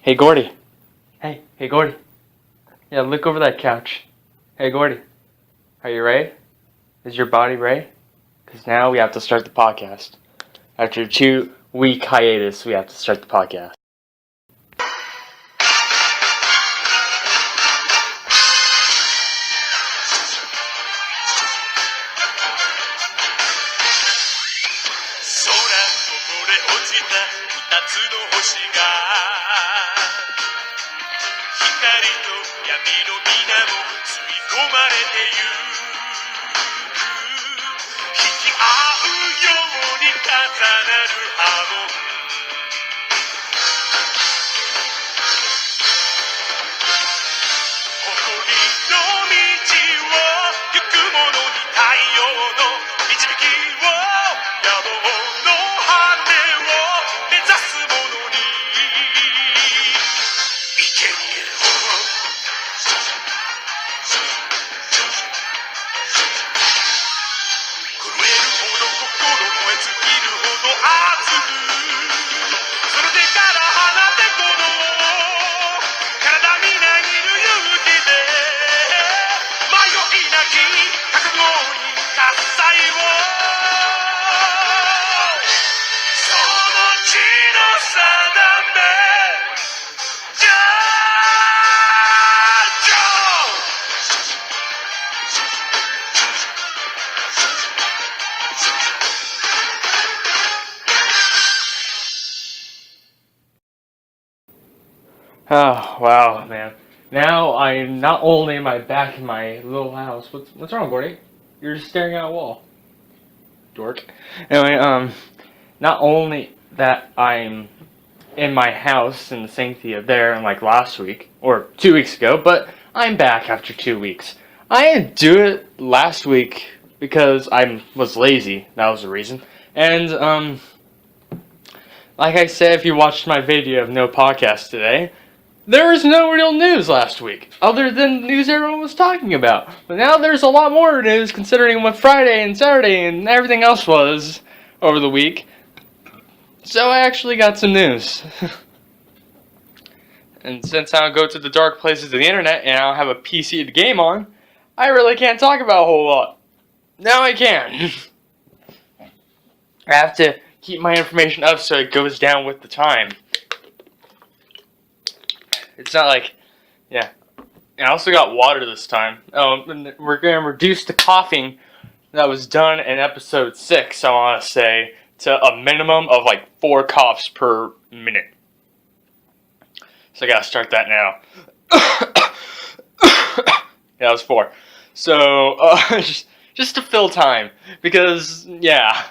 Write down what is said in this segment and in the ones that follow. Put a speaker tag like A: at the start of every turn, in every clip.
A: Hey, Gordy. Hey, Gordy. Yeah, look over that couch. Hey, Gordy. Are you ready? Is your body ready? Because now we have to start the podcast. After a 2-week hiatus, we have to start the podcast. Oh, wow, man. Now I'm not only am I back in my little house. What's wrong, Gordy? You're just staring at a wall. Dork. Anyway, not only that I'm in my house in the sanctity of there like last week, or 2 weeks ago, but I'm back after 2 weeks. I didn't do it last week because I was lazy. That was the reason. And, like I said, if you watched my video of no podcast today, there was no real news last week, other than the news everyone was talking about. But now there's a lot more news considering what Friday and Saturday and everything else was over the week. So I actually got some news. And since I don't go to the dark places of the internet and I don't have a PC to game on, I really can't talk about a whole lot. Now I can. I have to keep my information up so it goes down with the time. It's not like, yeah. I also got water this time. Oh, and we're going to reduce the coughing that was done in episode 6, I want to say, to a minimum of like 4 coughs per minute. So I got to start that now. Yeah, that was 4. So, just to fill time. Because, yeah,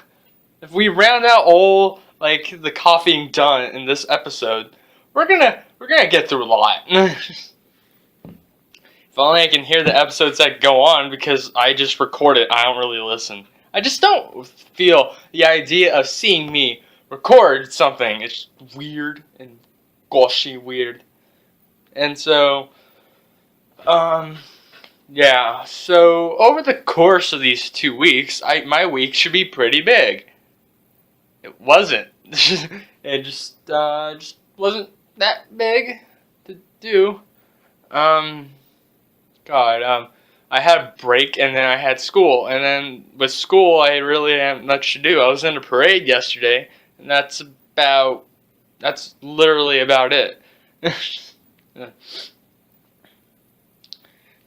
A: if we round out all, like, the coughing done in this episode, we're gonna get through a lot. If only I can hear the episodes that go on, because I just record it, I don't really listen. I just don't feel the idea of seeing me record something. It's weird and goshy weird. And so, yeah, so over the course of these 2 weeks, my week should be pretty big. It wasn't. It just wasn't that big to do. I had a break and then I had school, and then with school I really didn't have much to do. I was in a parade yesterday, and that's literally about it.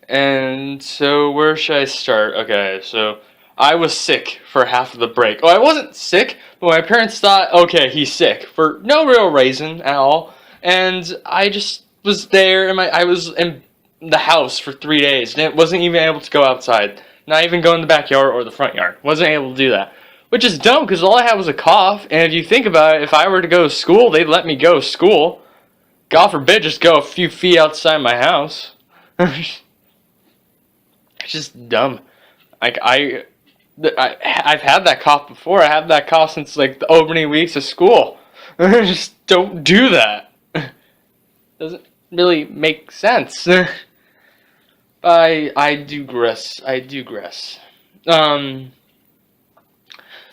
A: And so where should I start? Okay, so I was sick for half of the break. Oh, I wasn't sick, but my parents thought, okay, he's sick for no real reason at all. And I just was there, and I was in the house for 3 days. And wasn't even able to go outside. Not even go in the backyard or the front yard. Wasn't able to do that. Which is dumb, because all I had was a cough. And if you think about it, if I were to go to school, they'd let me go to school. God forbid, just go a few feet outside my house. It's just dumb. Like, I've had that cough before. I had that cough since, like, the opening weeks of school. Just don't do that. Doesn't really make sense. I digress.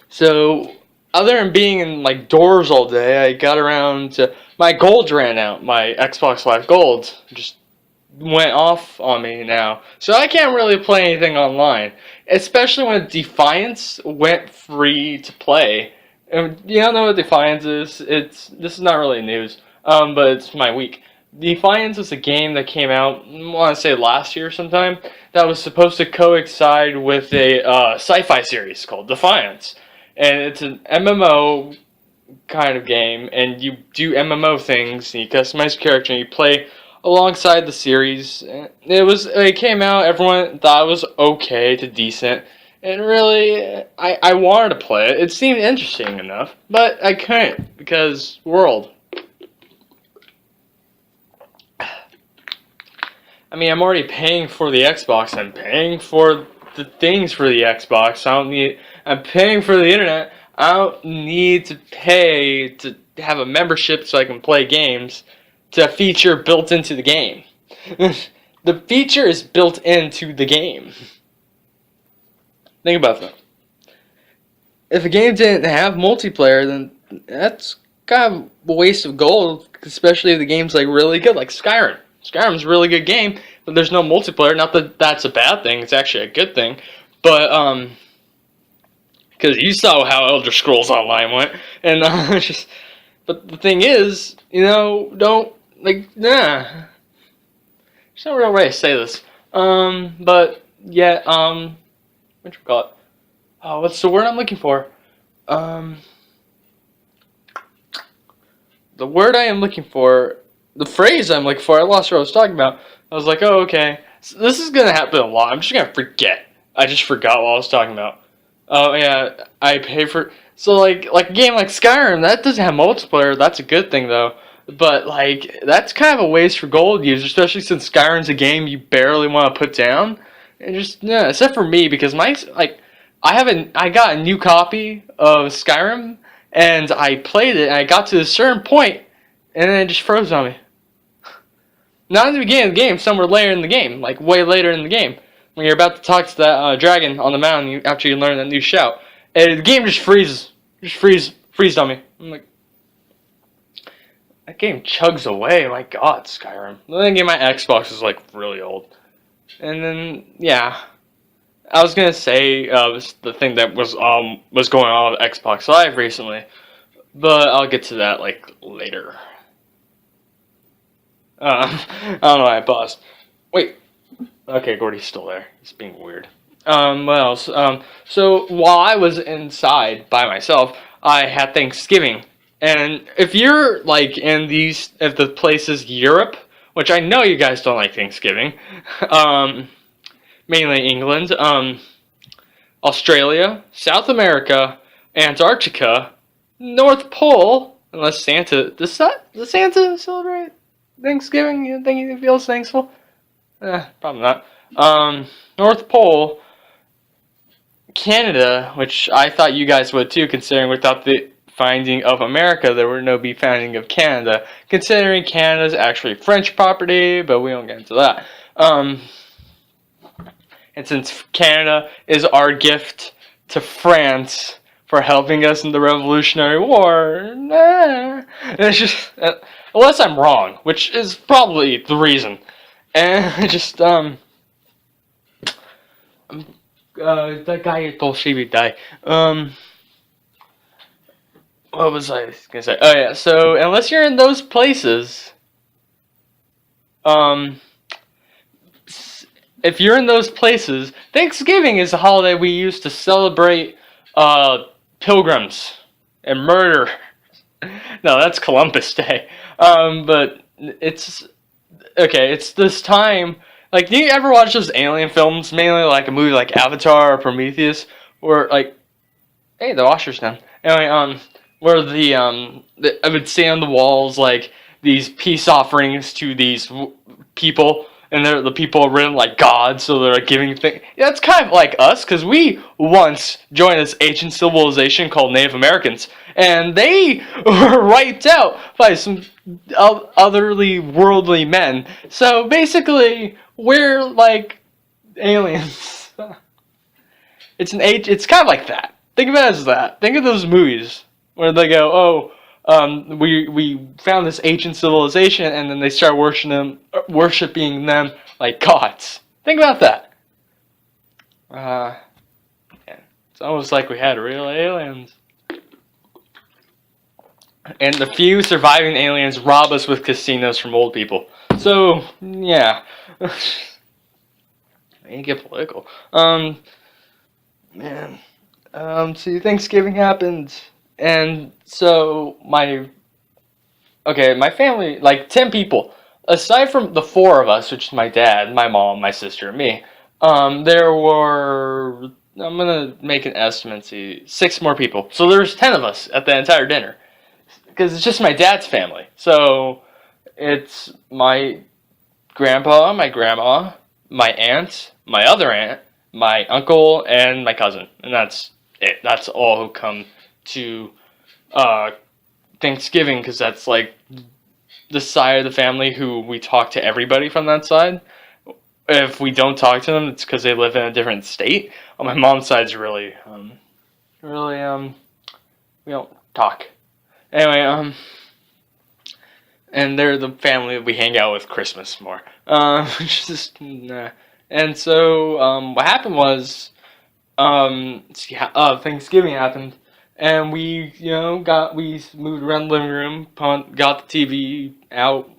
A: So other than being in like doors all day, I got around to my gold ran out. My Xbox Live Gold just went off on me now, so I can't really play anything online. Especially when Defiance went free to play. And you don't know what Defiance is? This is not really news, but it's my week. Defiance is a game that came out, I want to say last year sometime, that was supposed to coincide with a sci-fi series called Defiance, and it's an MMO kind of game, and you do MMO things, and you customize your character, and you play alongside the series. It came out, everyone thought it was okay to decent, and really, I wanted to play it. It seemed interesting enough, but I couldn't, because world. I mean, I'm already paying for the Xbox. I'm paying for the things for the Xbox. I'm paying for the internet. I don't need to pay to have a membership so I can play games to a feature built into the game. The feature is built into the game. Think about that. If a game didn't have multiplayer, then that's kind of a waste of gold, especially if the game's like really good, like Skyrim. Skyrim's a really good game, but there's no multiplayer. Not that that's a bad thing, it's actually a good thing. But, because you saw how Elder Scrolls Online went, and but the thing is, don't, like, nah. There's no real way to say this. But, yeah, what you call it? Oh, what's the word I'm looking for? The word I am looking for, the phrase I'm looking for, I lost what I was talking about. I was like, oh, okay. So this is going to happen a lot. I'm just going to forget. I just forgot what I was talking about. Oh, yeah, I pay for... So, like a game like Skyrim, that doesn't have multiplayer. That's a good thing, though. But, like, that's kind of a waste for gold users, especially since Skyrim's a game you barely want to put down. And just, yeah, except for me, because I got a new copy of Skyrim, and I played it, and I got to a certain point, and then it just froze on me. Not in the beginning of the game, somewhere later in the game, like way later in the game, when you're about to talk to that dragon on the mountain after you learn that new shout, and the game just freezes, freezed on me. I'm like, that game chugs away. My God, Skyrim. Then again, my Xbox is like really old, and then yeah, I was gonna say the thing that was going on with Xbox Live recently, but I'll get to that like later. I don't know why I paused. Wait. Okay, Gordy's still there. He's being weird. What else? So while I was inside by myself, I had Thanksgiving. And if you're like in if the places Europe, which I know you guys don't like Thanksgiving, mainly England, Australia, South America, Antarctica, North Pole, unless Santa, does Santa celebrate Thanksgiving? You think he feels thankful? Probably not. North Pole, Canada, which I thought you guys would too, considering without the finding of America, there would no be finding of Canada. Considering Canada's actually French property, but we don't get into that. And since Canada is our gift to France for helping us in the Revolutionary War, it's just, unless I'm wrong, which is probably the reason. And just, that guy told she would die. What was I gonna say? Oh yeah, so unless you're in those places, if you're in those places, Thanksgiving is a holiday we use to celebrate, pilgrims and murder. No, that's Columbus Day. But it's this time. Like, do you ever watch those alien films, mainly like a movie like Avatar or Prometheus, or like, hey, the washer's done. Anyway, where I would see on the walls like these peace offerings to these people, and the people are written like gods, so they're like giving things. Yeah, it's kind of like us, because we once joined this ancient civilization called Native Americans, and they were wiped out by some otherly worldly men. So basically, we're like aliens. It's kind of like that. Think of it as that. Think of those movies. where they go, we found this ancient civilization, and then they start worshiping them like gods. Think about that. Yeah. It's almost like we had real aliens. And the few surviving aliens rob us with casinos from old people. So, yeah. I ain't get political. Man. So Thanksgiving happened, and so my family, like 10 people, aside from the 4 of us, which is my dad, my mom, my sister, and me, there were, I'm gonna make an estimate, see, 6 more people. So there's 10 of us at the entire dinner, because it's just my dad's family. So it's my grandpa, my grandma, my aunt, my other aunt, my uncle, and my cousin, and that's it. That's all who come to Thanksgiving, because that's like the side of the family who we talk to everybody from that side. If we don't talk to them, it's because they live in a different state. On my mom's side's really, we don't talk. Anyway, and they're the family we hang out with Christmas more. Just nah. And so what happened was, Thanksgiving happened, and we moved around the living room, got the TV out,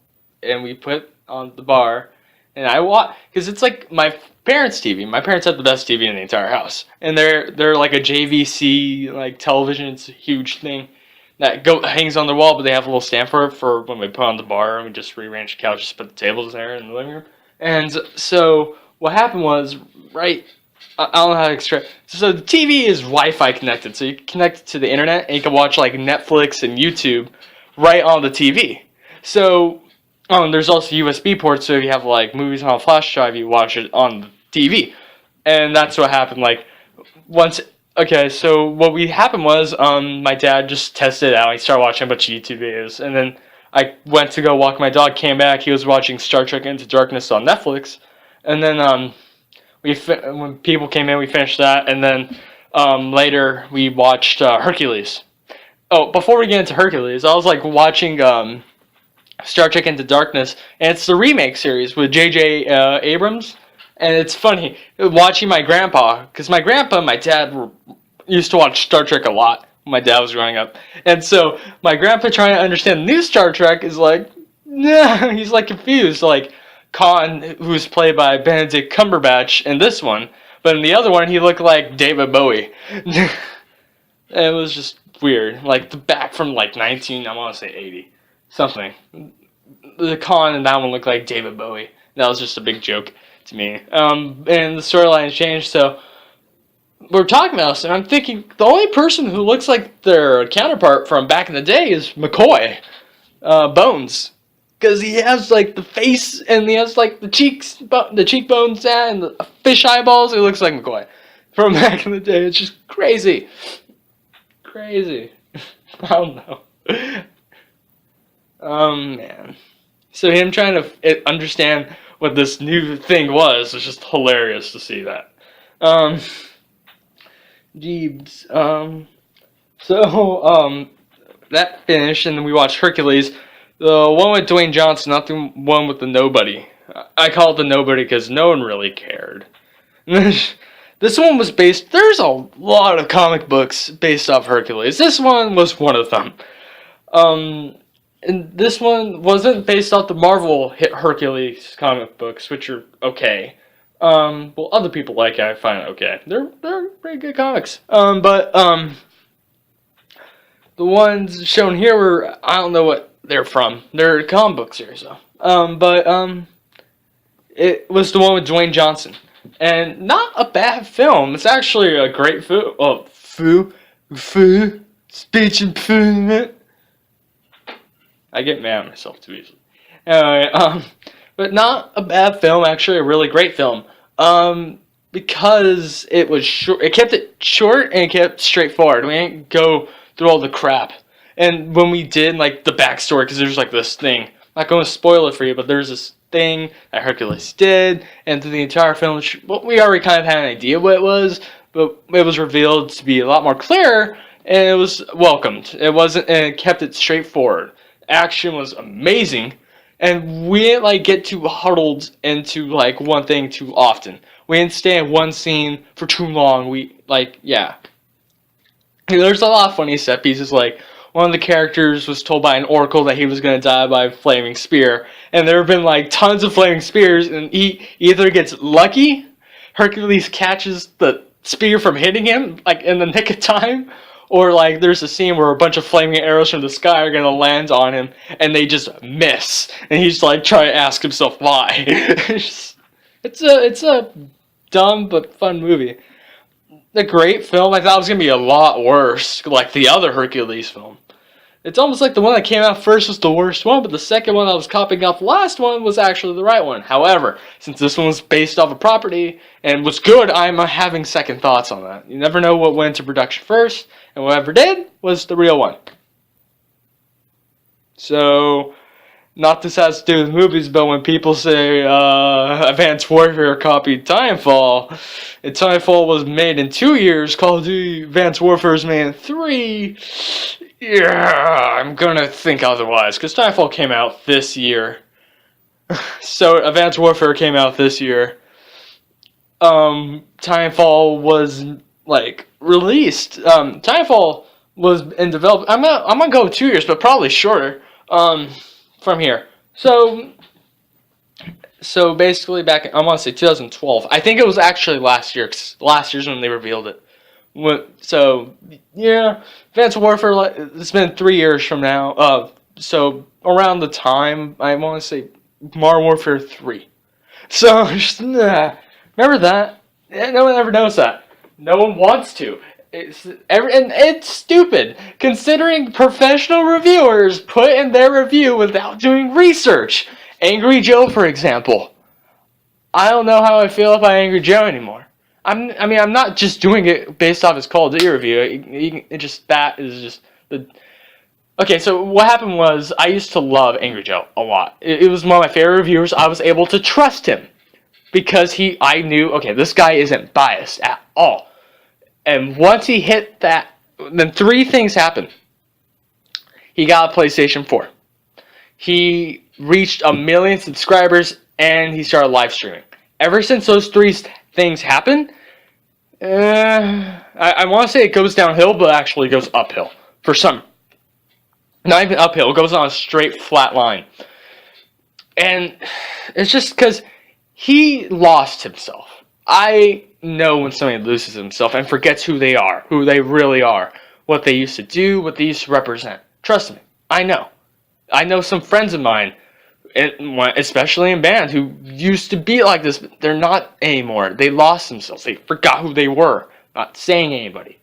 A: and we put on the bar, and I watched, because it's like my parents' TV. My parents have the best TV in the entire house, and they're like a JVC like television. It's a huge thing that hangs on the wall, but they have a little stand for it for when we put on the bar, and we just rearrange the couches, put the tables there in the living room. And so what happened was, right, I don't know how to explain. So the TV is Wi-Fi connected, so you connect it to the internet, and you can watch like Netflix and YouTube right on the TV. So there's also USB ports, so if you have like movies on a flash drive, you watch it on the TV. And that's what happened. Like so what happened was, my dad just tested it out. He started watching a bunch of YouTube videos, and then I went to go walk my dog. Came back, he was watching Star Trek Into Darkness on Netflix, and then when people came in, we finished that, and then later we watched Hercules. Oh, before we get into Hercules, I was like watching Star Trek Into Darkness, and it's the remake series with J.J. Abrams. And it's funny watching my grandpa, because my grandpa and my dad used to watch Star Trek a lot when my dad was growing up. And so my grandpa trying to understand the new Star Trek is like, nah, he's like confused. Like Khan, who's played by Benedict Cumberbatch in this one, but in the other one he looked like David Bowie. It was just weird. Like the back from like I want to say 80 something. The Khan in that one looked like David Bowie. That was just a big joke to me. And the storyline changed, so we're talking about this, and I'm thinking the only person who looks like their counterpart from back in the day is McCoy, Bones, because he has like the face, and he has like the cheekbones and the fish eyeballs. He looks like McCoy from back in the day. It's just crazy. I don't know. Man. So him trying to understand what this new thing was just hilarious to see that. Jeebs. That finished, and then we watched Hercules. The one with Dwayne Johnson, not the one with the nobody. I call it the nobody because no one really cared. This one was there's a lot of comic books based off Hercules. This one was one of them. And this one wasn't based off the Marvel hit Hercules comic books, which are okay. Well, other people like it. I find it okay. They're pretty good comics. But the ones shown here were, I don't know what they're from. They're comic book series though. It was the one with Dwayne Johnson, and not a bad film. It's actually a great speech impediment. I get mad at myself too easily. Anyway, but not a bad film, actually a really great film. Because it was short, it kept it short and it kept straightforward. We didn't go through all the crap. And when we did, like, the backstory, because there's like this thing, I'm not going to spoil it for you, but there's this thing that Hercules did, and through the entire film, we already kind of had an idea what it was, but it was revealed to be a lot more clear and it was welcomed. It wasn't, and it kept it straightforward. Action was amazing, and we didn't like get too huddled into like one thing too often. We didn't stay in one scene for too long. Yeah. There's a lot of funny set pieces, like one of the characters was told by an oracle that he was going to die by a flaming spear, and there have been like tons of flaming spears, and he either gets lucky, Hercules catches the spear from hitting him like in the nick of time, or like there's a scene where a bunch of flaming arrows from the sky are going to land on him, and they just miss, and he's like trying to ask himself why. It's a dumb but fun movie. The great film, I thought it was going to be a lot worse, like the other Hercules film. It's almost like the one that came out first was the worst one, but the second one that was copying off the last one was actually the right one. However, since this one was based off a property and was good, I'm having second thoughts on that. You never know what went into production first, and whatever did was the real one. So, not this has to do with movies, but when people say Advanced Warfare copied Titanfall, and Titanfall was made in 2 years, Call of Duty Advanced Warfare was made in 3, yeah, I'm gonna think otherwise, because Titanfall came out this year. So, Advanced Warfare came out this year. Titanfall was, like, released. Titanfall was in development. I'm gonna go 2 years, but probably shorter. From here. So basically back in, I want to say 2012. I think it was actually last year, 'cause last year's when they revealed it. So, yeah, Advanced Warfare, it's been 3 years from now. So, around the time, I want to say Modern Warfare 3. So, remember that? Yeah, no one ever knows that. No one wants to. And it's stupid, considering professional reviewers put in their review without doing research. Angry Joe, for example. I don't know how I feel about Angry Joe anymore. I'm not just doing it based off his Call of Duty review. That is just the... Okay, so what happened was, I used to love Angry Joe a lot. It was one of my favorite reviewers. I was able to trust him, because I knew, okay, this guy isn't biased at all. And once he hit that, then 3 things happened. He got a PlayStation 4. He reached 1 million subscribers, and he started live streaming. Ever since those 3 things happened, I want to say it goes downhill, but actually it goes uphill. For some. Not even uphill, it goes on a straight flat line. And it's just because he lost himself. I know when somebody loses himself and forgets who they are, who they really are, what they used to do, what they used to represent. Trust me, I know. I know some friends of mine, especially in bands, who used to be like this, but they're not anymore. They lost themselves. They forgot who they were, not saying anybody.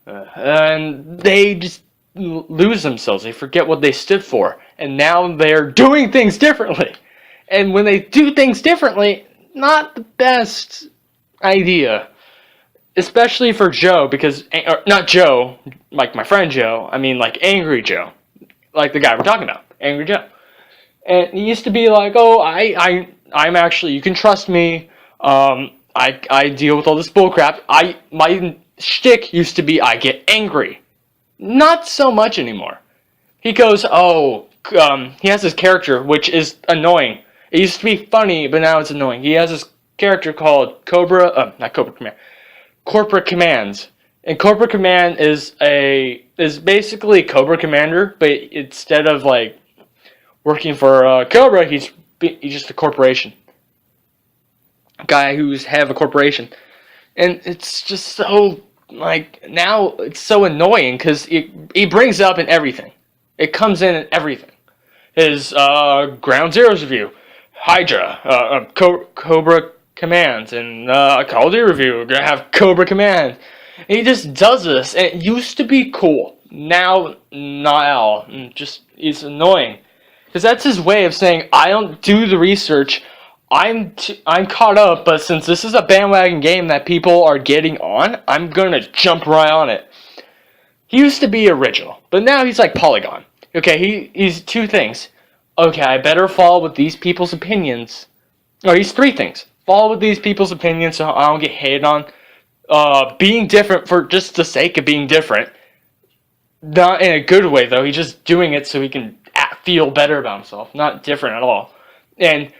A: And they just lose themselves. They forget what they stood for. And now they're doing things differently. And when they do things differently, not the best idea, especially for Joe, because, or not Joe, like my friend Joe, I mean like Angry Joe, like the guy we're talking about, Angry Joe. And he used to be like, oh, I'm actually, you can trust me, I deal with all this bullcrap. My shtick used to be, I get angry. Not so much anymore. He goes, he has this character, which is annoying. It used to be funny, but now it's annoying. He has this character called Corporate Commands. And Corporate Command is basically Cobra Commander, but instead of like working for Cobra, he's just a corporation. A guy who's head of a corporation. And it's just so, like, now it's so annoying because he brings it up in everything. It comes in everything. His Ground Zeroes review. Hydra, Cobra Commands, and Call of Duty review, we're gonna have Cobra Command. And he just does this, and it used to be cool. Now, not at all. It's annoying. Because that's his way of saying, I don't do the research, I'm caught up, but since this is a bandwagon game that people are getting on, I'm gonna jump right on it. He used to be original, but now he's like Polygon. Okay, he's 2 things. Okay, I better follow with these people's opinions. Or he's 3 things. Follow with these people's opinions so I don't get hated on. Being different for just the sake of being different. Not in a good way, though. He's just doing it so he can feel better about himself. Not different at all. And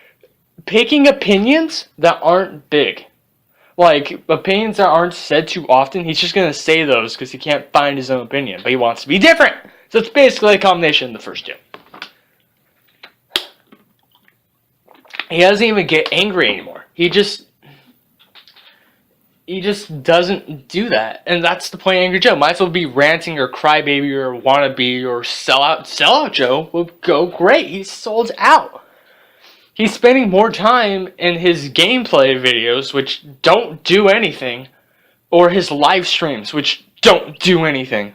A: picking opinions that aren't big. Like, opinions that aren't said too often, he's just going to say those because he can't find his own opinion. But he wants to be different. So it's basically a combination of the first two. He doesn't even get angry anymore. He just doesn't do that. And that's the point of Angry Joe. Might as well be ranting or crybaby or wannabe or sellout. Sellout Joe would go great. He's sold out. He's spending more time in his gameplay videos, which don't do anything, or his live streams, which don't do anything.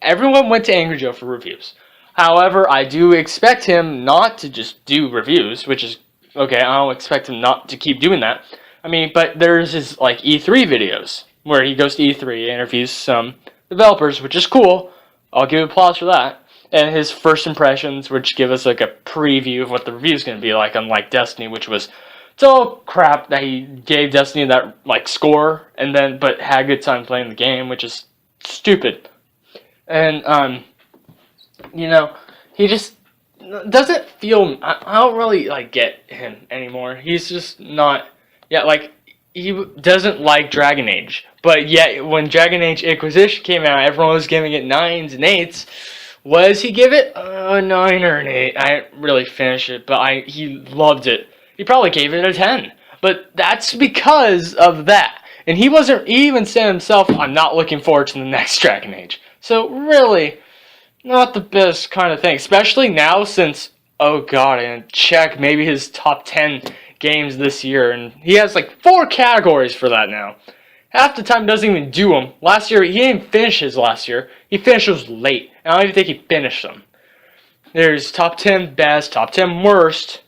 A: Everyone went to Angry Joe for reviews. However, I do expect him not to just do reviews, which is okay. I don't expect him not to keep doing that. I mean, but there's his like E3 videos where he goes to E3, interviews some developers, which is cool. I'll give applause for that. And his first impressions, which give us like a preview of what the review is going to be like, unlike Destiny, which was total crap that he gave Destiny that like score, and then but had a good time playing the game, which is stupid. And you know, he just doesn't feel. I don't really like get him anymore. He's just not. Yeah, like he doesn't like Dragon Age, but yet when Dragon Age Inquisition came out, everyone was giving it 9s and 8s. What does he give it? A 9 or an 8. I didn't really finish it, but he loved it. He probably gave it a 10. But that's because of that. And he even said himself, I'm not looking forward to the next Dragon Age. So really, not the best kind of thing. Especially now since, oh god, and check maybe his top 10 games this year. And he has like 4 categories for that now. Half the time doesn't even do them. Last year, he didn't finish his last year. He finished those late. I don't even think he finished them. There's top 10 best, top 10 worst,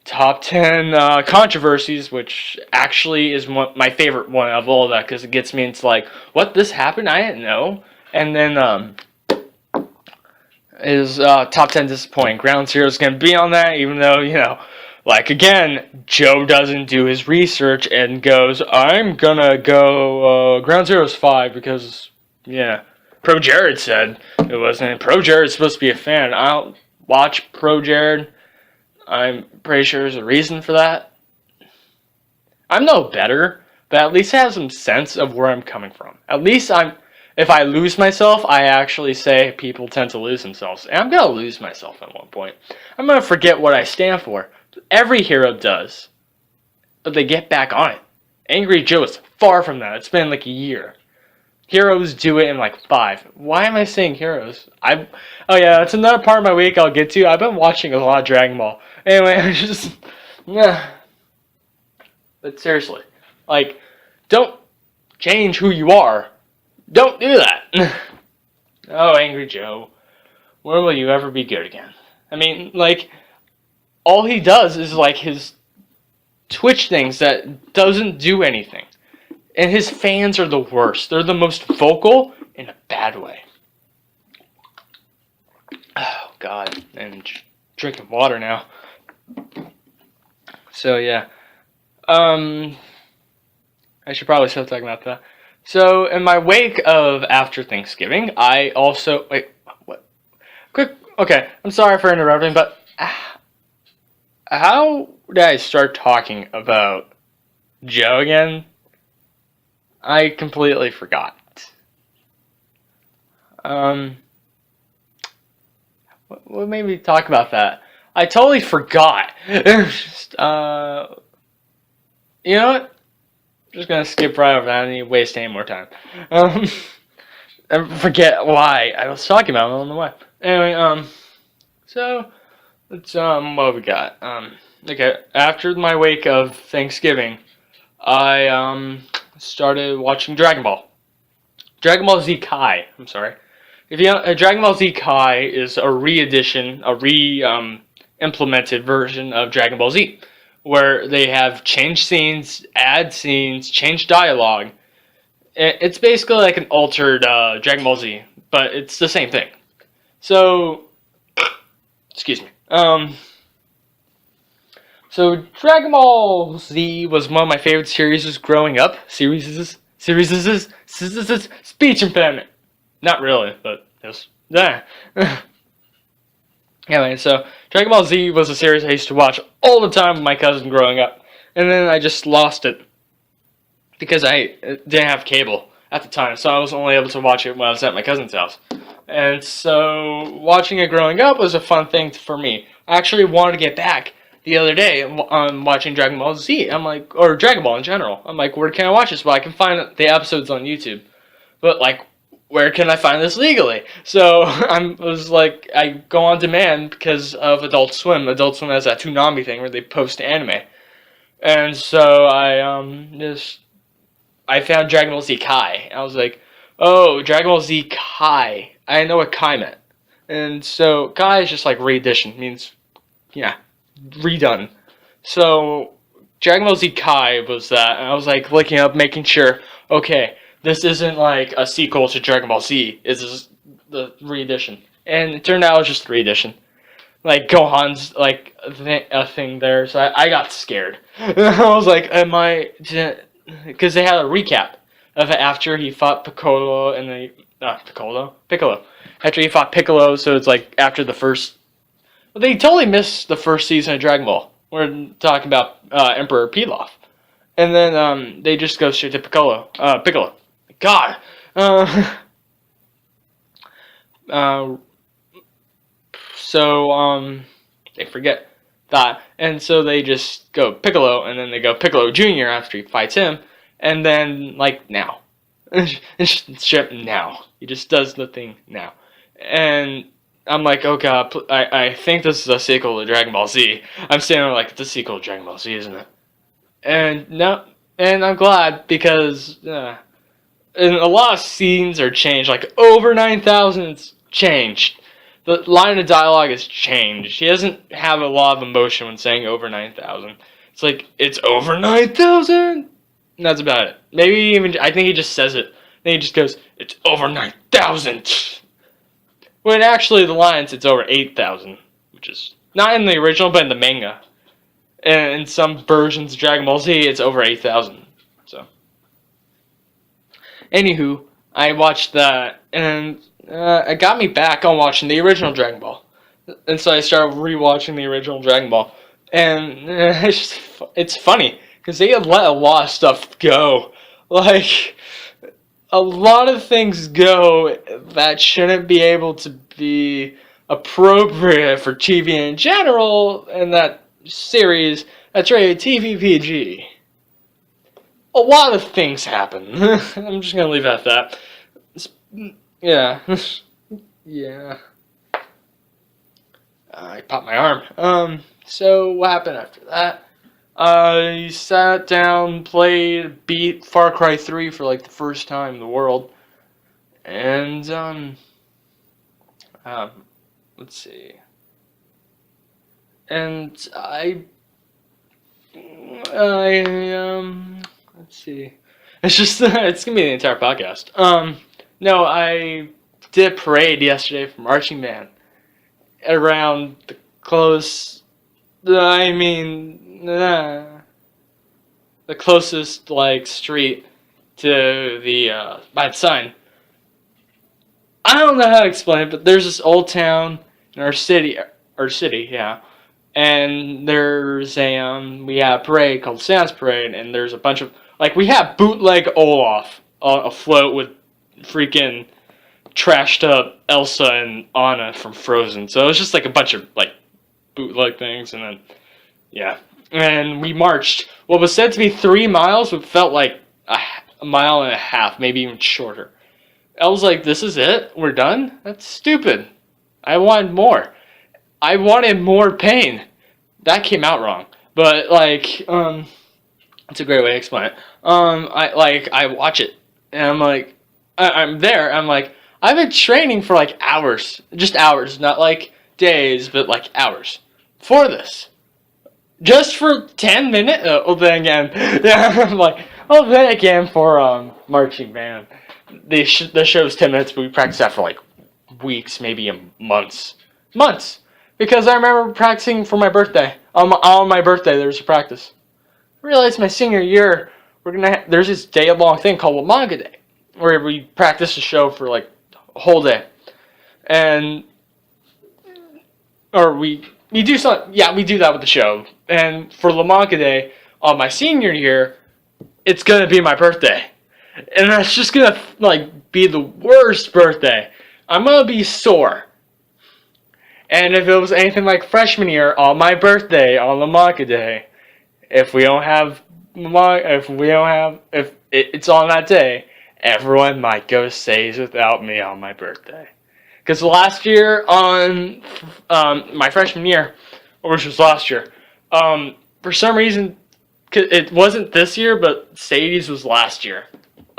A: top 10 controversies, which actually is my favorite one of all of that because it gets me into like, what, this happened? I didn't know. And then is top 10 disappointing. Ground Zero is going to be on that, even though, you know, like, again, Joe doesn't do his research and goes, I'm gonna go, Ground Zero's 5 because, yeah, Pro Jared said it wasn't. Pro Jared's supposed to be a fan. I don't watch Pro Jared. I'm pretty sure there's a reason for that. I'm no better, but at least I have some sense of where I'm coming from. At least if I lose myself, I actually say people tend to lose themselves. And I'm gonna lose myself at one point. I'm gonna forget what I stand for. Every hero does, but they get back on it. Angry Joe is far from that. It's been like a year. Heroes do it in like 5. Why am I saying heroes? Oh yeah, that's another part of my week I'll get to. I've been watching a lot of Dragon Ball. Anyway, I just, yeah. But seriously, like, don't change who you are. Don't do that. Oh, Angry Joe, when will you ever be good again? I mean, like, all he does is like his Twitch things that doesn't do anything. And his fans are the worst. They're the most vocal in a bad way. Oh, God. And drinking water now. So, yeah. I should probably stop talking about that. So, in my wake of after Thanksgiving, I also... Wait, what? Quick, okay. I'm sorry for interrupting, but... How did I start talking about Joe again? I completely forgot. What made me talk about that? I totally forgot. Just, you know what? I'm just gonna skip right over that. I don't need to waste any more time. I forget why I was talking about it. I don't know why. Anyway, so let's what we got? Okay, after my wake of Thanksgiving, I started watching Dragon Ball. Dragon Ball Z Kai. I'm sorry. If you know, Dragon Ball Z Kai is a re-edition, implemented version of Dragon Ball Z, where they have changed scenes, add scenes, changed dialogue. It's basically like an altered Dragon Ball Z, but it's the same thing. So, excuse me. So Dragon Ball Z was one of my favorite series growing up. Series, speech impediment. Not really, but yes. Yeah. Anyway, so Dragon Ball Z was a series I used to watch all the time with my cousin growing up. And then I just lost it because I didn't have cable at the time, so I was only able to watch it when I was at my cousin's house. And so watching it growing up was a fun thing for me. I actually wanted to get back the other day on watching Dragon Ball Z. I'm like, or Dragon Ball in general. I'm like, where can I watch this? Well, I can find the episodes on YouTube, but like, where can I find this legally? So I was like, I go on demand because of Adult Swim. Adult Swim has that Toonami thing where they post anime, and so I found Dragon Ball Z Kai. I was like, oh, Dragon Ball Z Kai. I didn't know what Kai meant. And so Kai is just like re-edition. Means, yeah, redone. So Dragon Ball Z Kai was that. And I was like looking up, making sure, okay, this isn't like a sequel to Dragon Ball Z. This is the re-edition. And it turned out it was just re-edition. Like Gohan's like a thing there. So I got scared. I was like, am I... Because they had a recap of it after he fought Piccolo and then Piccolo. After he fought Piccolo, so it's like after the first. Well, they totally missed the first season of Dragon Ball. We're talking about Emperor Pilaf, and then they just go straight to Piccolo. God. So they forget that, and so they just go Piccolo, and then they go Piccolo Jr. after he fights him, and then like now, ship now. He just does the thing now, and I'm like, oh god, I think this is a sequel to Dragon Ball Z. I'm saying like it's a sequel to Dragon Ball Z, isn't it? And no, and I'm glad because and a lot of scenes are changed, like over 9,000's changed. The line of dialogue has changed. He doesn't have a lot of emotion when saying over 9,000. It's like, it's over 9,000? And that's about it. Maybe even, I think he just says it. Then he just goes, it's over 9,000. When actually the lines, it's over 8,000. Which is not in the original, but in the manga. And in some versions of Dragon Ball Z, it's over 8,000. So. Anywho, I watched that, and it got me back on watching the original Dragon Ball. And so I started rewatching the original Dragon Ball. And it's funny, because they had let a lot of stuff go. Like, a lot of things go that shouldn't be able to be appropriate for TV in general, in that series that's rated TV PG. A lot of things happen. I'm just going to leave it at that. Yeah. Yeah. I popped my arm. So what happened after that? I sat down, played, beat Far Cry 3 for like the first time in the world. And, let's see. And let's see. It's just, it's gonna be the entire podcast. No, I did a parade yesterday for marching band around the the closest like street to the by the sign. I don't know how to explain it, but there's this old town in our city, yeah. And there's we have a parade called Santa's Parade, and there's a bunch of like we have bootleg Olaf afloat with freaking trashed up Elsa and Anna from Frozen. So it was just like a bunch of like bootleg things, and then yeah, and we marched what was said to be 3 miles, but felt like a mile and a half, maybe even shorter. I was like, this is it? We're done? That's stupid. I wanted more. I wanted more pain. That came out wrong. But like, it's a great way to explain it. I watch it, and I'm like, I'm there. I'm like, I've been training for like hours, just hours, not like days, but like hours for this. Just for 10 minutes. Oh, then again, yeah. I'm like, oh, then again for marching band. The show's 10 minutes, but we practiced that for like weeks, maybe months. Because I remember practicing for my birthday. On my birthday, there was a practice. I realized my senior year, there's this day-long thing called Manga Day, where we practice a show for like a whole day. and or we do something. Yeah, we do that with the show. And for Lamanca Day on my senior year, it's gonna be my birthday, and that's just gonna like be the worst birthday. I'm gonna be sore. And if it was anything like freshman year on my birthday on Lamanca Day, if it's on that day, everyone might go stays without me on my birthday. Because last year on my freshman year, which was last year, for some reason, it wasn't this year, but Sadie's was last year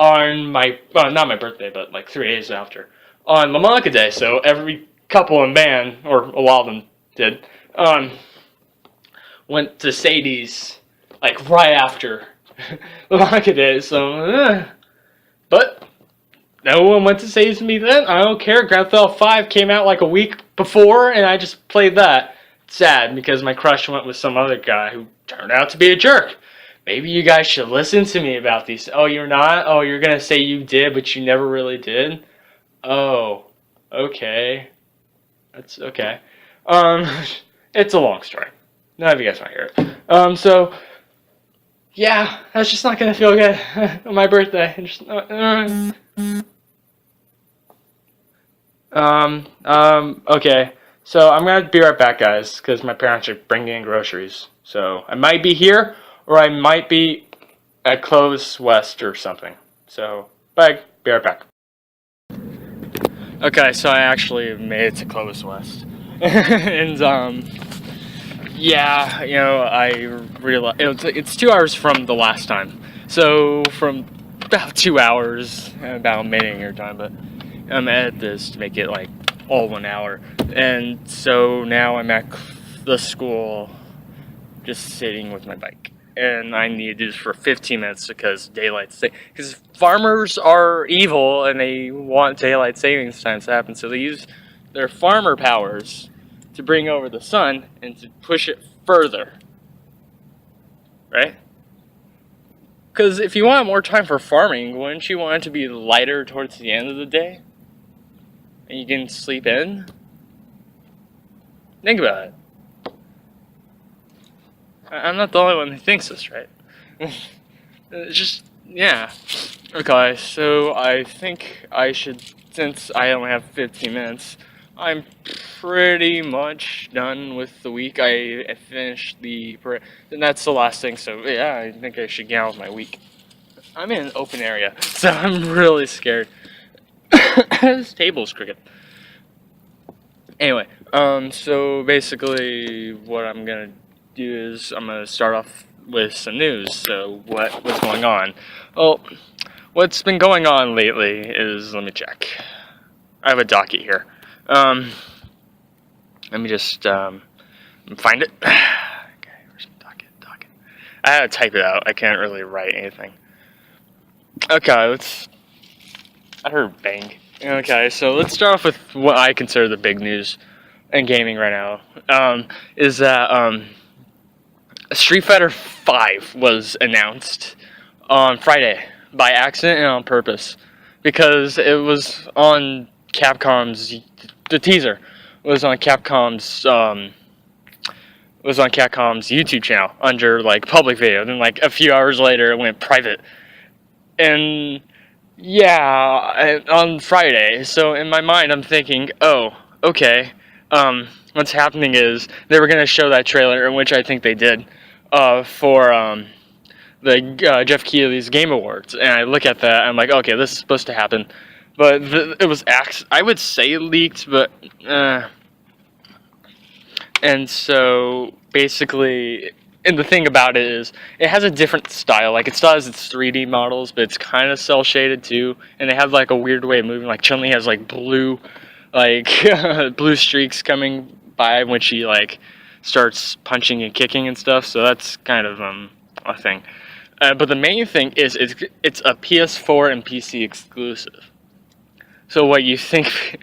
A: on my, well, not my birthday, but like 3 days after, on Lamanca Day. So every couple in band, or a lot of them did, went to Sadie's like right after Lamanca Day. So, but no one went to Sadie's with me then. I don't care. Grand Theft Auto 5 came out like a week before, and I just played that. Sad because my crush went with some other guy who turned out to be a jerk. Maybe you guys should listen to me about these. Oh, you're not? Oh, you're gonna say you did, but you never really did? Oh, okay. That's okay. It's a long story. None of you guys want to hear it. So, yeah, that's just not gonna feel good on my birthday. Okay. So I'm gonna be right back, guys, because my parents are bringing in groceries. So I might be here, or I might be at Clovis West or something. So, bye. Be right back. Okay, so I actually made it to Clovis West, and yeah, you know, I realized it's 2 hours from the last time. So from about 2 hours, about making your time, but I'm at this to make it like all 1 hour. And so now I'm at the school just sitting with my bike. And I need to do this for 15 minutes because because farmers are evil and they want daylight savings times to happen. So they use their farmer powers to bring over the sun and to push it further. Right? Because if you want more time for farming, wouldn't you want it to be lighter towards the end of the day? And you can sleep in? Think about it. I'm not the only one who thinks this, right? It's just, yeah. Okay, so I think I should, since I only have 15 minutes, I'm pretty much done with the week. I finished and that's the last thing, so yeah, I think I should get on with my week. I'm in an open area, so I'm really scared. This table's crooked. Anyway, so basically what I'm gonna do is I'm gonna start off with some news. So what was going on? Well, what's been going on lately is, let me check. I have a docket here. Let me just find it. Okay, where's my docket? I had to type it out. I can't really write anything. Okay, I heard bang. Okay, so let's start off with what I consider the big news in gaming right now. Is that Street Fighter 5 was announced on Friday by accident and on purpose, because it was on the teaser was on Capcom's YouTube channel under like public video. Then like a few hours later it went private. And yeah, on Friday. So in my mind I'm thinking, oh, okay. What's happening is they were gonna show that trailer, in which I think they did, for the Jeff Keighley's Game Awards, and I look at that, and I'm like, okay, this is supposed to happen, but it was I would say leaked, but and so basically, and the thing about it is, it has a different style. Like, it still has its 3D models, but it's kind of cel shaded too, and they have like a weird way of moving. Like Chun-Li has like blue, like blue streaks coming by when she like starts punching and kicking and stuff. So that's kind of a thing. But the main thing is it's a PS4 and PC exclusive. So what you think?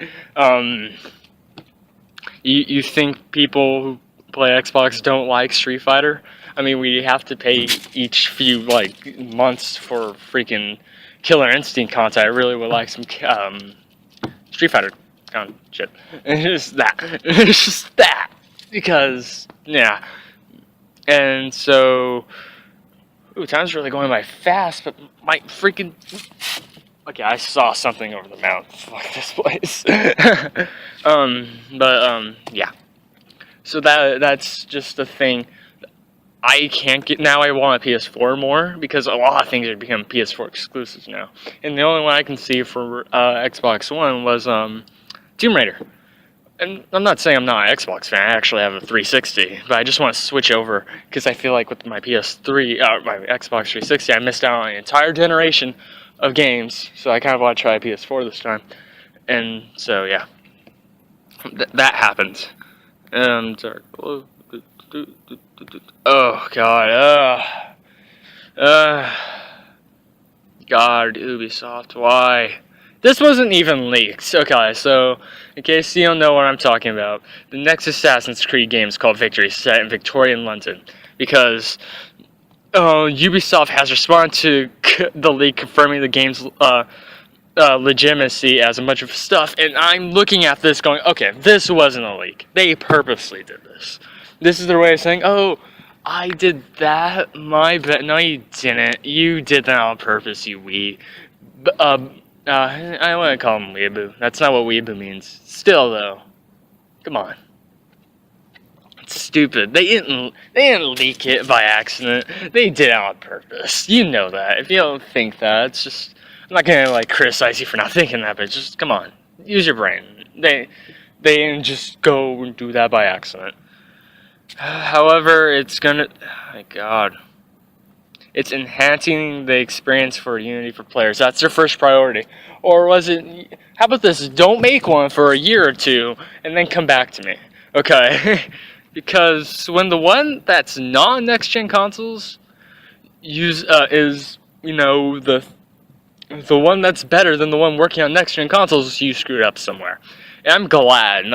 A: You think people who play Xbox don't like Street Fighter? I mean, we have to pay each few like months for freaking Killer Instinct content. I really would like some Street Fighter Oh, shit. It's just that. It's just that. Because, yeah. And so... Ooh, time's really going by fast, but my freaking... Okay, I saw something over the mountain. Fuck this place. Yeah. So that's just the thing. I can't get... Now I want a PS4 more, because a lot of things are becoming PS4 exclusives now. And the only one I can see for Xbox One was Tomb Raider. And I'm not saying I'm not an Xbox fan. I actually have a 360, but I just want to switch over because I feel like with my PS3, my Xbox 360, I missed out on an entire generation of games. So I kind of want to try PS4 this time, and so yeah, that happened. Dark blue. Oh God, God, Ubisoft, why? This wasn't even leaked. Okay, so, in case you don't know what I'm talking about, the next Assassin's Creed game is called Victory, set in Victorian London. Because Ubisoft has responded to the leak confirming the game's legitimacy as a bunch of stuff, and I'm looking at this going, okay, this wasn't a leak. They purposely did this. This is their way of saying, oh, I did that, my bad. No, you didn't. You did that on purpose, you wee. I want to call him weeaboo. That's not what weeaboo means. Still, though, come on. It's stupid. They didn't leak it by accident. They did it on purpose. You know that. If you don't think that, it's just... I'm not gonna, like, criticize you for not thinking that, but just, come on. Use your brain. They didn't just go and do that by accident. However, it's gonna... Oh, my God. It's enhancing the experience for Unity for players. That's their first priority. Or was it, how about this, don't make one for a year or two, and then come back to me. Okay? Because when the one that's not next-gen consoles is, the one that's better than the one working on next-gen consoles, you screwed up somewhere. And I'm glad.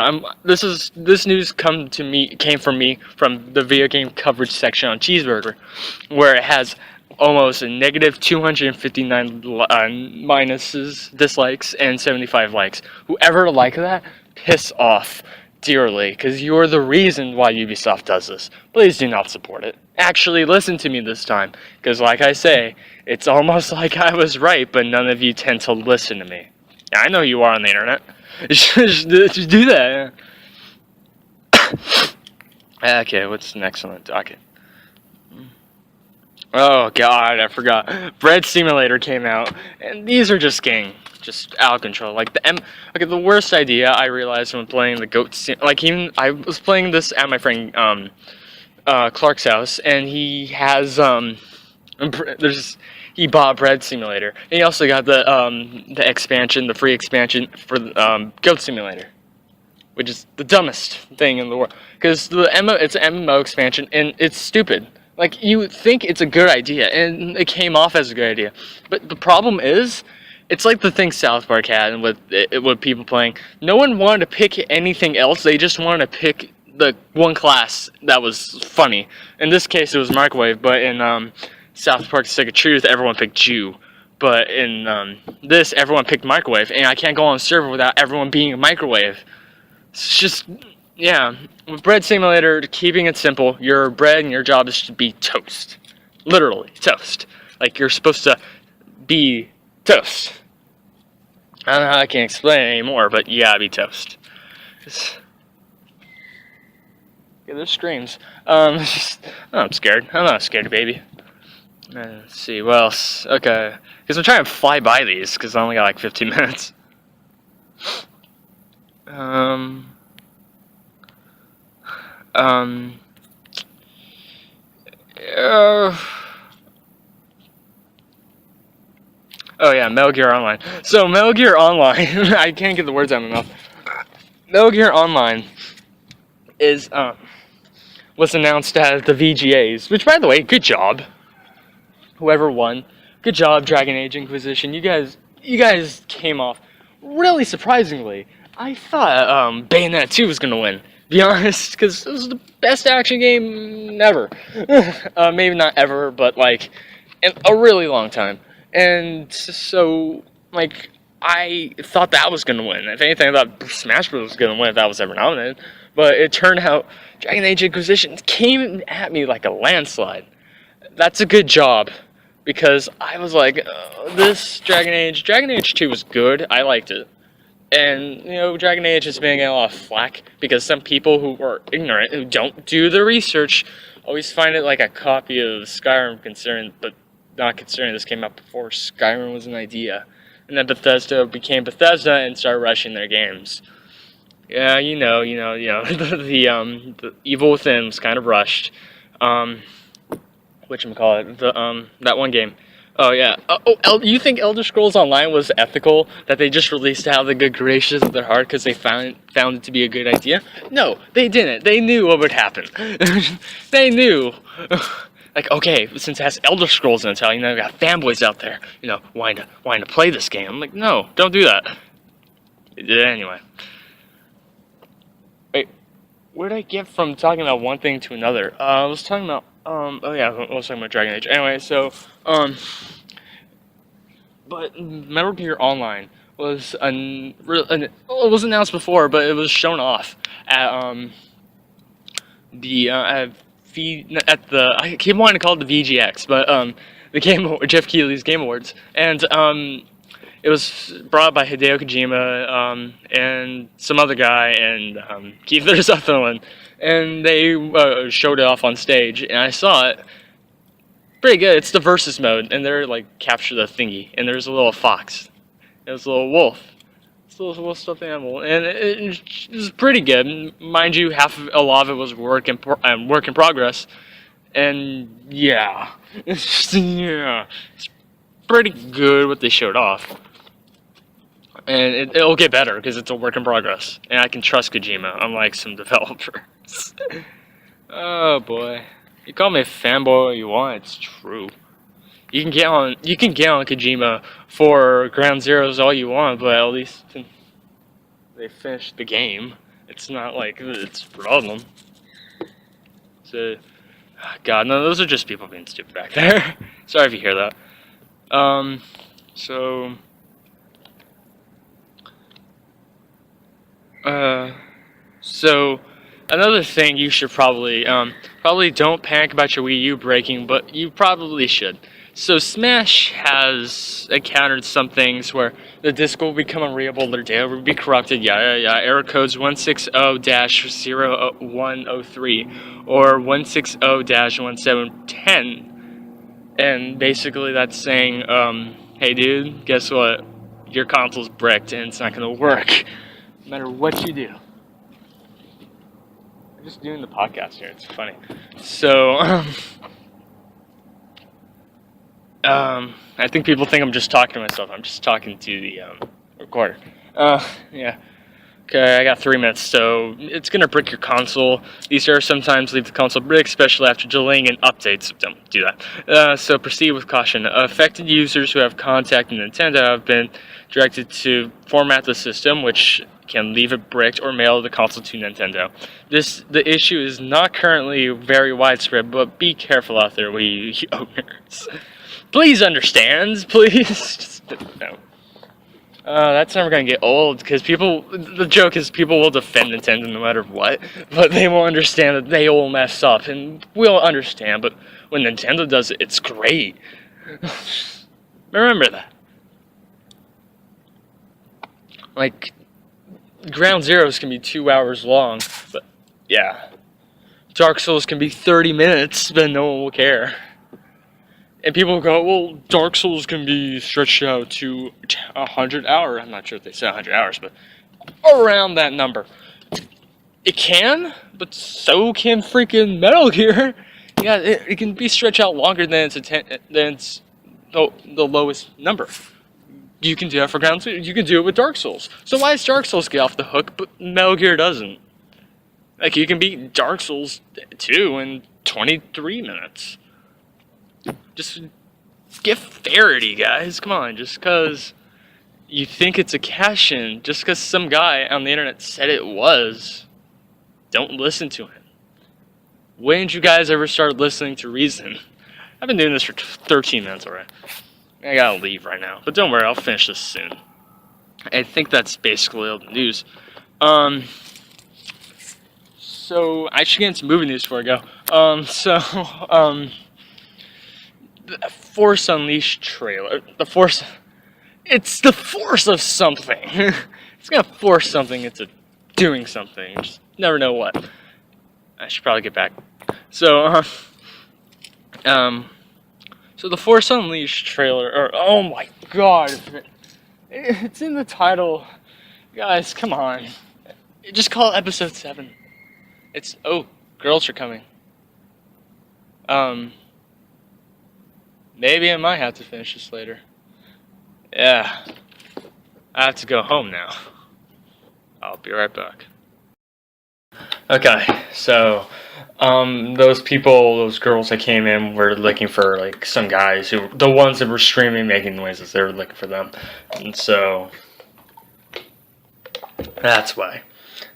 A: This news came from me from the video game coverage section on Cheeseburger, where it has almost a negative 259 minuses, dislikes, and 75 likes. Whoever liked that, piss off dearly, because you're the reason why Ubisoft does this. Please do not support it. Actually, listen to me this time, because like I say, it's almost like I was right, but none of you tend to listen to me. Yeah, I know you are on the internet. Just do that. Okay, what's next on the docket? Oh God, I forgot. Bread Simulator came out, and these are just getting out of control. Like the worst idea I realized when playing the goat I was playing this at my friend Clark's house, and he has he bought Bread Simulator, and he also got the expansion, the free expansion for Goat Simulator, which is the dumbest thing in the world. Because it's an MMO expansion, and it's stupid. Like, you think it's a good idea, and it came off as a good idea. But the problem is, it's like the thing South Park had with people playing. No one wanted to pick anything else. They just wanted to pick the one class that was funny. In this case, it was Microwave, but in South Park: Stick of Truth, everyone picked Jew. But in this, everyone picked Microwave, and I can't go on a server without everyone being a Microwave. It's just, yeah. With Bread Simulator, keeping it simple, your bread and your job is to be toast. Literally, toast. Like, you're supposed to be toast. I don't know how I can explain it anymore, but you gotta be toast. Yeah, there's screams. I'm scared. I'm not a scared baby. Let's see, what else? Okay. Because I'm trying to fly by these, because I only got like 15 minutes. Oh yeah, Metal Gear Online. So Metal Gear Online, I can't get the words out of my mouth. Metal Gear Online was announced at the VGAs, which, by the way, good job. Whoever won, good job, Dragon Age Inquisition. You guys came off really surprisingly. I thought Bayonetta 2 was gonna win. Be honest, because it was the best action game ever. Maybe not ever, but like in a really long time. And so, like, I thought that was going to win. If anything, I thought Smash Bros. Was going to win if that was ever nominated. But it turned out Dragon Age Inquisition came at me like a landslide. That's a good job. Because I was like, this Dragon Age 2 was good. I liked it. And, Dragon Age has been getting a lot of flack because some people who are ignorant, who don't do the research, always find it like a copy of Skyrim, but not considering this came out before Skyrim was an idea. And then Bethesda became Bethesda and started rushing their games. Yeah, the Evil Within was kind of rushed. Whatchamacallit, that one game. Oh, yeah. You think Elder Scrolls Online was ethical? That they just released out of the good graces of their heart because they found it to be a good idea? No, they didn't. They knew what would happen. They knew. Like, okay, since it has Elder Scrolls in it, we got fanboys out there, wanting to play this game. I'm like, no, don't do that. Anyway. Wait, where did I get from talking about one thing to another? I was talking about, I was talking about Dragon Age. Anyway, so, but Metal Gear Online was it was announced before, but it was shown off at, I keep wanting to call it the VGX, but the Jeff Keighley's Game Awards, and it was brought by Hideo Kojima and some other guy and Keith Sutherland, and they showed it off on stage, and I saw it. Pretty good. It's the versus mode, and they're like capture the thingy, and there's a little fox, there's a little wolf. A little stuffed animal, and it was pretty good. Mind you, a lot of it was work in progress, and yeah, it's pretty good what they showed off, and it'll get better because it's a work in progress, and I can trust Kojima, unlike some developers. Oh boy, you call me a fanboy all you want, it's true. You can get on Kojima for Ground Zeroes all you want, but at least they finished the game. It's not like it's a problem. So, God, no, those are just people being stupid back there. Sorry if you hear that. So another thing you should probably don't panic about your Wii U breaking, but you probably should. So Smash has encountered some things where the disk will become unreadable, their data will be corrupted, error codes 160-0103 or 160-1710, and basically that's saying, hey dude, guess what, your console's bricked and it's not going to work, no matter what you do. I'm just doing the podcast here, it's funny. So, I think people think I'm just talking to myself. I'm just talking to the recorder. Yeah. Okay, I got 3 minutes, so it's gonna brick your console. These errors sometimes leave the console brick, especially after delaying an update, so don't do that. So proceed with caution. Affected users who have contacted Nintendo have been directed to format the system, which can leave it bricked or mail the console to Nintendo. The issue is not currently very widespread, but be careful out there, Wii owners. Please understand, please. No. That's never gonna get old, because the joke is people will defend Nintendo no matter what, but they will understand that they will mess up, and we'll understand, but when Nintendo does it, it's great. Remember that. Like, Ground Zeroes can be 2 hours long, but yeah. Dark Souls can be 30 minutes, but no one will care. And people go, well, Dark Souls can be stretched out to 100 hours. I'm not sure if they said 100 hours, but around that number. It can, but so can freaking Metal Gear. Yeah, it can be stretched out longer than it's the lowest number. You can do that for Ground Zero. You can do it with Dark Souls. So why does Dark Souls get off the hook, but Metal Gear doesn't? Like, you can beat Dark Souls 2 in 23 minutes. Just get fairity, guys. Come on, just because you think it's a cash-in, just because some guy on the internet said it was, don't listen to him. When did you guys ever start listening to reason? I've been doing this for 13 minutes already. I gotta leave right now, but don't worry, I'll finish this soon. I think that's basically all the news. So I should get into movie news before I go. The Force Unleashed trailer. It's the force of something. It's gonna force something into doing something. You just never know what. I should probably get back. So, so the Force Unleashed trailer, oh my god, it's in the title. Guys, come on. Just call it episode 7. Girls are coming. Maybe I might have to finish this later. Yeah. I have to go home now. I'll be right back. Okay, so, those girls that came in were looking for, like, some guys the ones that were screaming, making noises, they were looking for them. And so, that's why.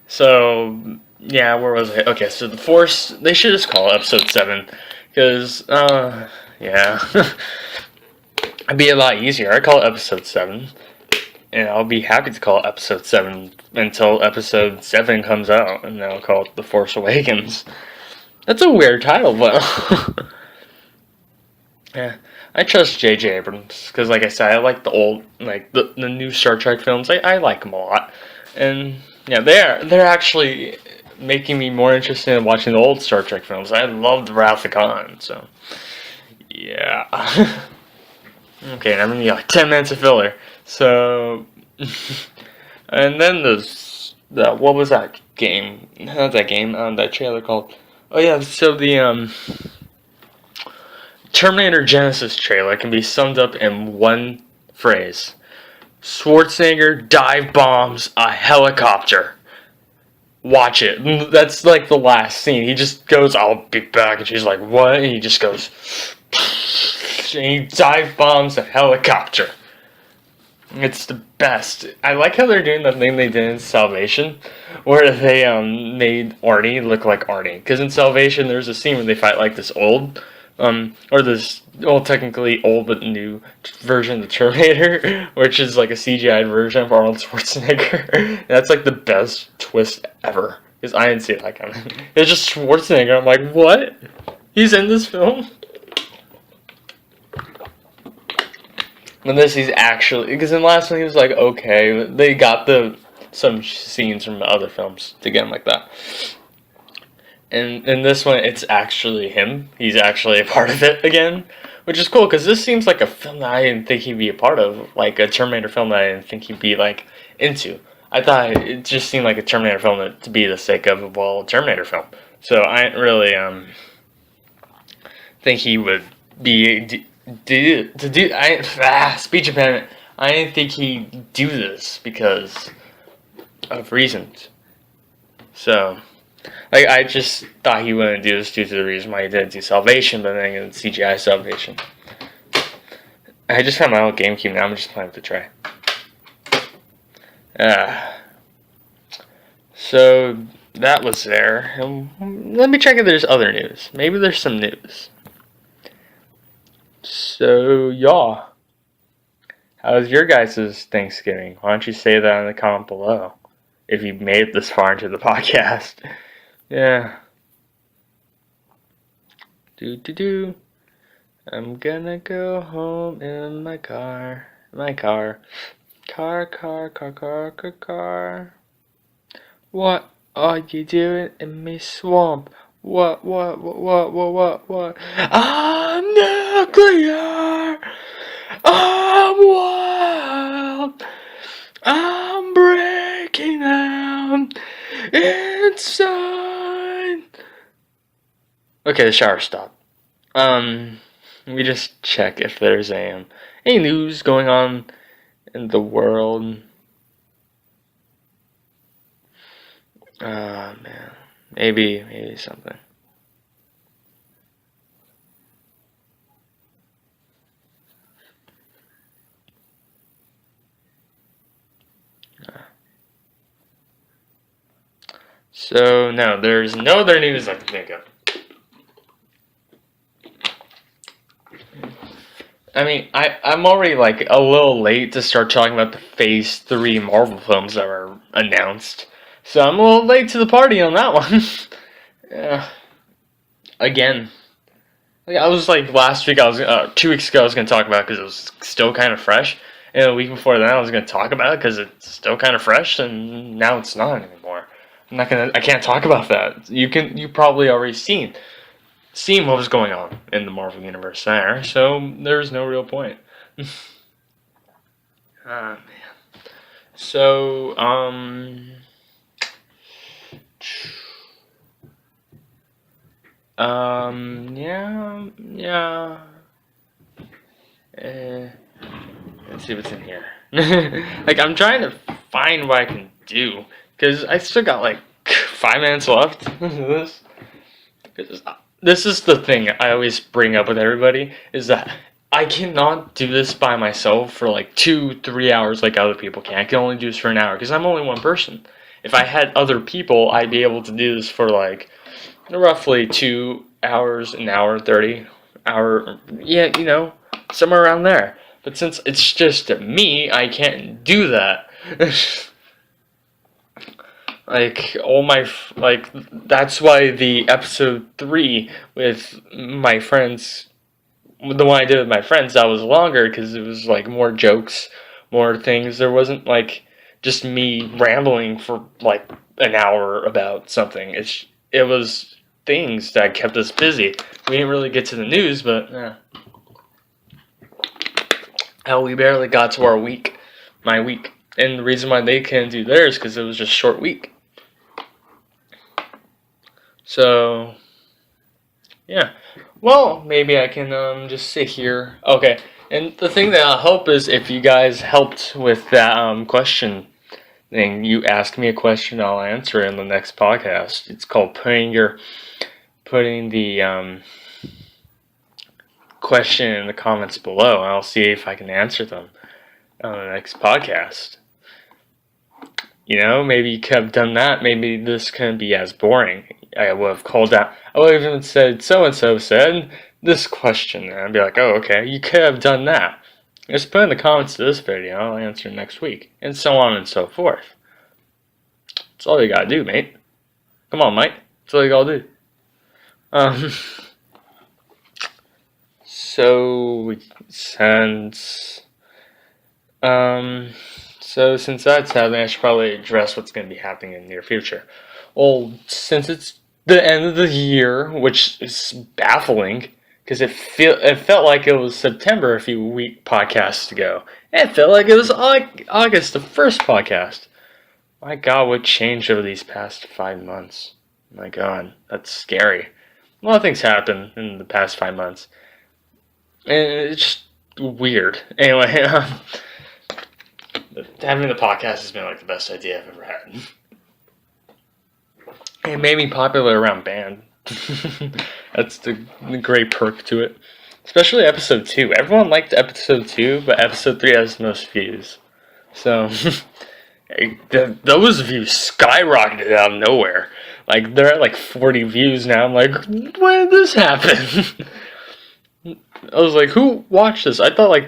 A: So, yeah, where was I? Okay, so the Force, they should just call it episode 7, because, yeah. It'd be a lot easier. I call it episode 7. And I'll be happy to call it episode 7 until episode 7 comes out, and then I'll call it The Force Awakens. That's a weird title, but yeah, I trust J.J. Abrams, because like I said, I like the old, like, the new Star Trek films. I like them a lot. And, yeah, they're actually making me more interested in watching the old Star Trek films. I loved Wrath of Khan, so, yeah. Okay, and I'm gonna be like 10 minutes of filler. So, and then what was that game? How's that game? That trailer called? Oh yeah, so the Terminator Genesis trailer can be summed up in one phrase: Schwarzenegger dive bombs a helicopter. Watch it. That's like the last scene. He just goes, "I'll be back," and she's like, "What?" And he just goes, and he dive bombs a helicopter. It's the best. I like how they're doing the thing they did in Salvation, where they made Arnie look like Arnie. Because in Salvation, there's a scene where they fight like this old, technically old but new version of the Terminator, which is like a CGI version of Arnold Schwarzenegger. That's like the best twist ever. Because I didn't see it that coming. It's just Schwarzenegger. I'm like, what? He's in this film? And this he's actually, because in the last one he was like, okay, they got some scenes from the other films to get him like that. And in this one, it's actually him. He's actually a part of it again, which is cool, because this seems like a film that I didn't think he'd be a part of, like a Terminator film that I didn't think he'd be, like, into. I thought it just seemed like a Terminator film to be the sake of a Terminator film. So I didn't really, think he would be... speech impediment. I didn't think he'd do this because of reasons. So, like, I just thought he wouldn't do this due to the reason why he didn't do Salvation, but then in CGI Salvation. I just found my old GameCube now. I'm just playing with the tray. So that was there. Let me check if there's other news. Maybe there's some news. So, y'all, how was your guys' Thanksgiving? Why don't you say that in the comment below, if you made it this far into the podcast. Yeah. I'm gonna go home in my car. Car. What are you doing in my swamp? What? I'm nuclear! I'm wild! I'm breaking down inside! Okay, the shower stopped. Let me just check if there's any news going on in the world. Man. Maybe something. So, no, there's no other news I can think of. I mean, I'm already like a little late to start talking about the Phase 3 Marvel films that were announced. So I'm a little late to the party on that one. Yeah. Again. Like, I was like last week, 2 weeks ago, I was going to talk about it because it was still kind of fresh. And a week before that, I was going to talk about it because it's still kind of fresh, and now it's not anymore. I can't talk about that. You probably already seen what was going on in the Marvel Universe there, so there's no real point. Man. So, yeah. Let's see what's in here. Like, I'm trying to find what I can do, because I still got like 5 minutes left. This is the thing I always bring up with everybody, is that I cannot do this by myself for like 2-3 hours like other people can. I can only do this for an hour because I'm only one person. If I had other people, I'd be able to do this for like roughly 2 hours, an hour 30 hour, yeah, somewhere around there. But since it's just me, I can't do that. That's why the episode 3 with my friends, the one I did with my friends, that was longer because it was like more jokes, more things. There wasn't like just me rambling for like an hour about something. It was things that kept us busy. We didn't really get to the news, but hell, we barely got to my week. And the reason why they couldn't do theirs because it was just a short week. So, yeah. Well, maybe I can just sit here. Okay. And the thing that I hope is if you guys helped with that question thing, you ask me a question, I'll answer it in the next podcast. It's called putting the question in the comments below, and I'll see if I can answer them on the next podcast. Maybe you could have done that. Maybe this couldn't be as boring. I would have called out. I would have even said, so-and-so said this question. And I'd be like, oh, okay, you could have done that. Just put in the comments to this video. I'll answer next week. And so on and so forth. That's all you gotta do, mate. Come on, Mike. That's all you gotta do. So since that's happening, I should probably address what's going to be happening in the near future. Well, since it's the end of the year, which is baffling, because it felt like it was September a few podcasts ago. And it felt like it was August, the first podcast. My God, what changed over these past 5 months? My God, that's scary. A lot of things happened in the past 5 months. And it's just weird. Anyway, having the podcast has been like the best idea I've ever had. It made me popular around band. That's the great perk to it. Especially episode 2. Everyone liked episode 2, but episode 3 has the most views. So, those views skyrocketed out of nowhere. Like, they're at like 40 views now. I'm like, when did this happen? I was like, who watched this? I thought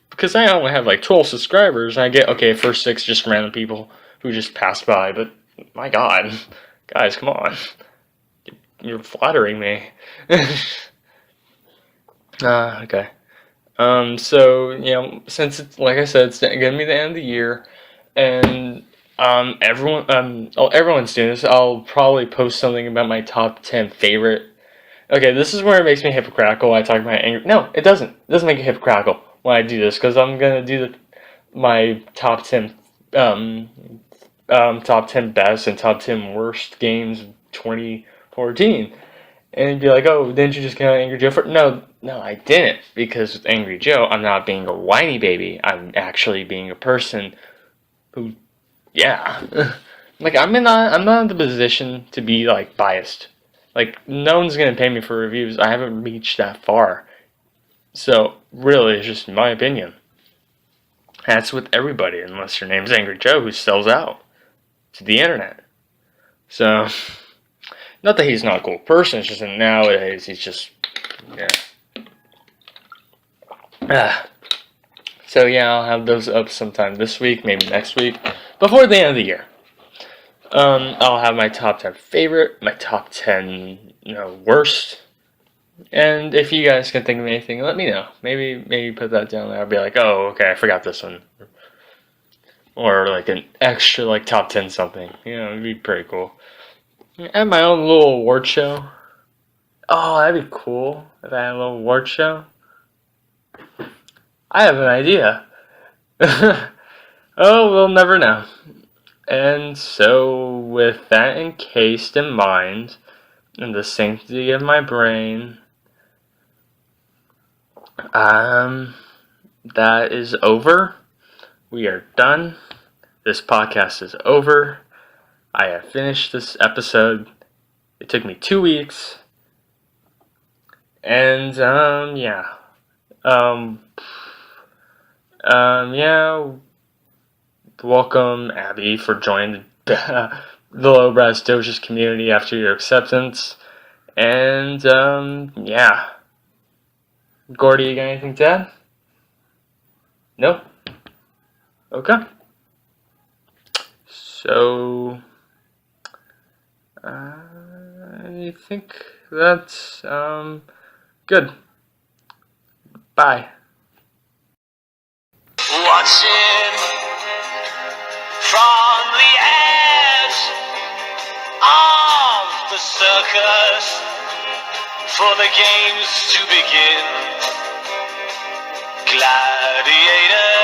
A: because I only have like 12 subscribers, and I get, first 6 just random people who just passed by, but my God, guys, come on. You're flattering me. Okay. So, since it's, like I said, it's gonna be the end of the year, and everyone's doing this, I'll probably post something about my top 10 favorite. Okay, this is where it makes me hypocritical. I talk about anger. No, it doesn't. It doesn't make it hypocritical when I do this, because I'm gonna do my top 10, top 10 best and top 10 worst games of 2014, and be like, oh, didn't you just get Angry Joe for? No, I didn't, because with Angry Joe, I'm not being a whiny baby. I'm actually being a person who, yeah, like I'm not in the position to be like biased. Like, no one's going to pay me for reviews. I haven't reached that far. So, really, it's just my opinion. That's with everybody, unless your name's Angry Joe, who sells out to the internet. So, not that he's not a cool person, it's just that nowadays he's just, yeah. So yeah, I'll have those up sometime this week, maybe next week, before the end of the year. I'll have my top 10 favorite, my top 10, worst. And if you guys can think of anything, let me know. Maybe put that down there. I'll be like, oh, okay, I forgot this one. Or like an extra, like top 10 something. It'd be pretty cool. I have my own little award show. Oh, that'd be cool if I had a little award show. I have an idea. Oh, we'll never know. And so, with that encased in mind, and the sanctity of my brain, that is over. We are done. This podcast is over. I have finished this episode. It took me 2 weeks. And, yeah. Yeah. Welcome, Abby, for joining the Lowbrows Doges community after your acceptance. And, yeah. Gordy, you got anything to add? Nope. Okay. So, I think that's, good. Bye.
B: Watching from the edge of the circus for the games to begin. Gladiator